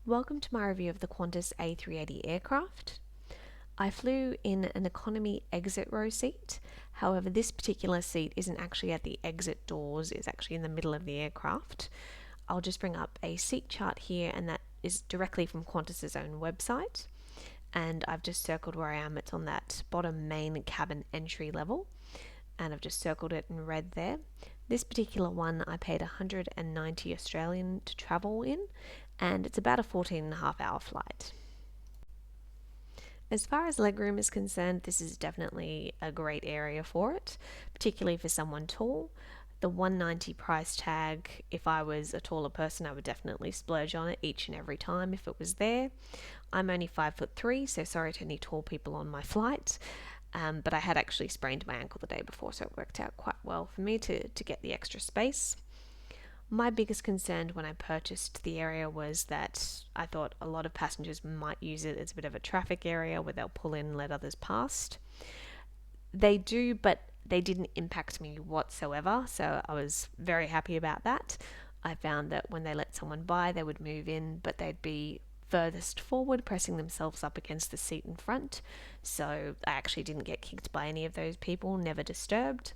Welcome to my review of the Qantas A380 aircraft. I flew in an economy exit row seat. However, this particular seat isn't actually at the exit doors, it's actually in the middle of the aircraft. I'll just bring up a seat chart here, and that is directly from Qantas's own website. And I've just circled where I am. It's on that bottom main cabin entry level, and I've just circled it in red there. This particular one I paid 190 Australian to travel in, and it's about a 14.5 hour flight. As far as legroom is concerned, this is definitely a great area for it, particularly for someone tall. The 190 price tag, if I was a taller person, I would definitely splurge on it each and every time if it was there. I'm only 5'3", so sorry to any tall people on my flight. But I had actually sprained my ankle the day before, so it worked out quite well for me to get the extra space. My biggest concern when I purchased the area was that I thought a lot of passengers might use it as a bit of a traffic area where they'll pull in and let others past. They do, but they didn't impact me whatsoever, so I was very happy about that. I found that when they let someone by, they would move in, but they'd be furthest forward, pressing themselves up against the seat in front. So I actually didn't get kicked by any of those people, never disturbed.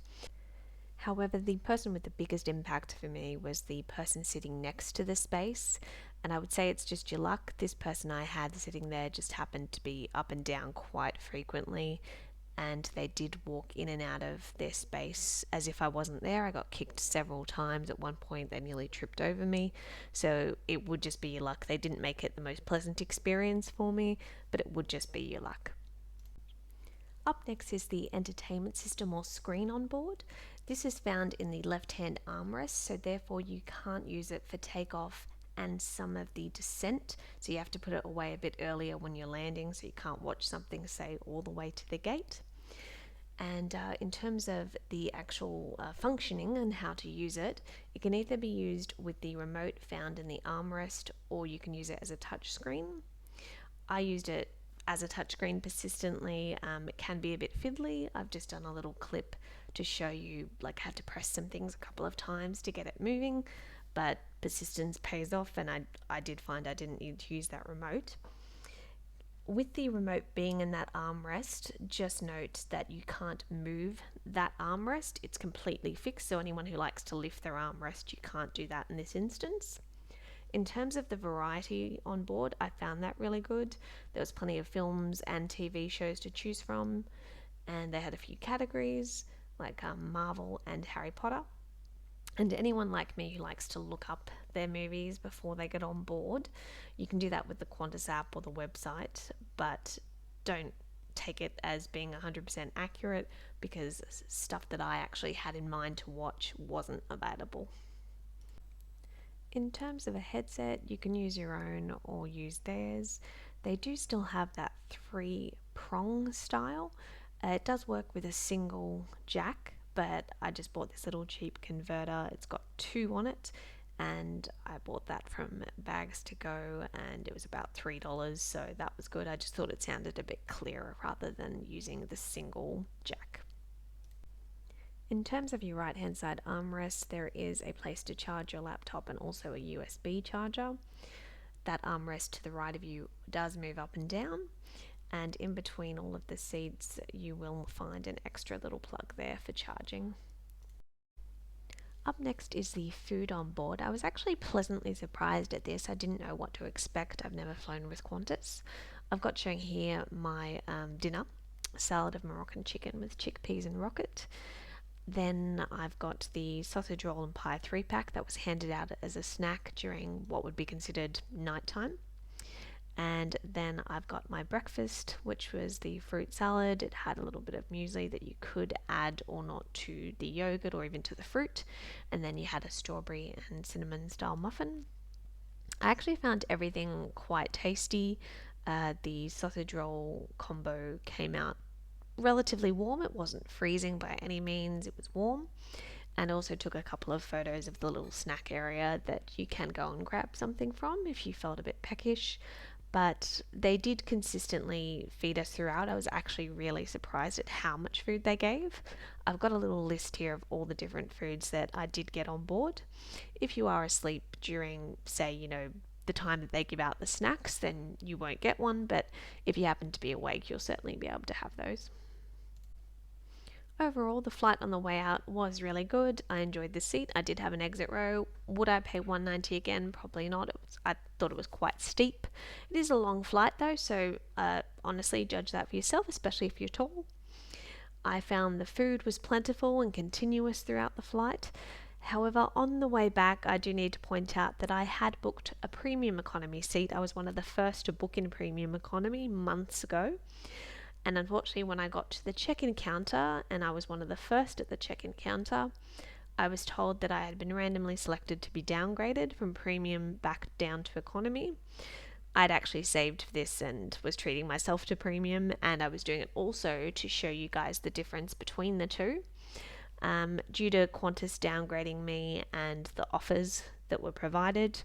However, the person with the biggest impact for me was the person sitting next to the space. And I would say it's just your luck. This person I had sitting there just happened to be up and down quite frequently. And they did walk in and out of their space as if I wasn't there. I got kicked several times. At one point, they nearly tripped over me. So it would just be your luck. They didn't make it the most pleasant experience for me, but it would just be your luck. Up next is the entertainment system or screen on board. This is found in the left-hand armrest, so therefore you can't use it for takeoff and some of the descent, so you have to put it away a bit earlier when you're landing, so you can't watch something, say, all the way to the gate. And in terms of the actual functioning and how to use it, it can either be used with the remote found in the armrest, or you can use it as a touch screen. I used it as a touchscreen persistently. It can be a bit fiddly. I've just done a little clip to show you, like, I had to press some things a couple of times to get it moving, but persistence pays off, and I did find I didn't need to use that remote. With the remote being in that armrest, just note that you can't move that armrest. It's completely fixed, so anyone who likes to lift their armrest, you can't do that in this instance. In terms of the variety on board, I found that really good. There was plenty of films and TV shows to choose from, and they had a few categories like Marvel and Harry Potter. And anyone like me who likes to look up their movies before they get on board, you can do that with the Qantas app or the website, but don't take it as being 100% accurate, because stuff that I actually had in mind to watch wasn't available. In terms of a headset, you can use your own or use theirs. They do still have that three prong style. It does work with a single jack, but I just bought this little cheap converter. It's got two on it, and I bought that from Bags to Go, and it was about $3, so that was good. I just thought it sounded a bit clearer rather than using the single jack. In terms of your right hand side armrest, there is a place to charge your laptop and also a USB charger. That armrest to the right of you does move up and down, and in between all of the seats you will find an extra little plug there for charging. Up next is the food on board. I was actually pleasantly surprised at this. I didn't know what to expect. I've never flown with Qantas. I've got showing here my dinner, salad of Moroccan chicken with chickpeas and rocket. Then I've got the sausage roll and pie 3-pack that was handed out as a snack during what would be considered nighttime. And then I've got my breakfast, which was the fruit salad. It had a little bit of muesli that you could add or not to the yogurt or even to the fruit. And then you had a strawberry and cinnamon style muffin. I actually found everything quite tasty. The sausage roll combo came out relatively warm. It wasn't freezing by any means, it was warm. And also took a couple of photos of the little snack area that you can go and grab something from if you felt a bit peckish. But they did consistently feed us throughout. I was actually really surprised at how much food they gave. I've got a little list here of all the different foods that I did get on board. If you are asleep during, say, the time that they give out the snacks, then you won't get one, but if you happen to be awake, you'll certainly be able to have those. Overall, the flight on the way out was really good. I enjoyed the seat. I did have an exit row. Would I pay 190 again? Probably not. I thought it was quite steep. It is a long flight though, so honestly, judge that for yourself, especially if you're tall. I found the food was plentiful and continuous throughout the flight. However, on the way back, I do need to point out that I had booked a premium economy seat. I was one of the first to book in premium economy months ago. And unfortunately, when I got to the check-in counter, and I was one of the first at the check-in counter, I was told that I had been randomly selected to be downgraded from premium back down to economy. I'd actually saved this and was treating myself to premium, and I was doing it also to show you guys the difference between the two. Due to Qantas downgrading me and the offers that were provided,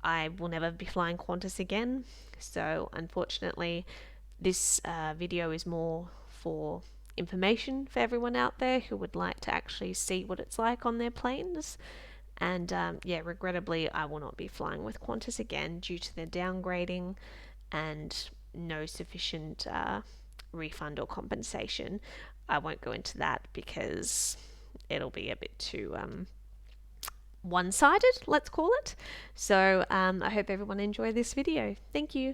I will never be flying Qantas again. So unfortunately, this video is more for information for everyone out there who would like to actually see what it's like on their planes. And yeah, regrettably, I will not be flying with Qantas again due to their downgrading and no sufficient refund or compensation. I won't go into that because it'll be a bit too one-sided, let's call it. So I hope everyone enjoyed this video. Thank you.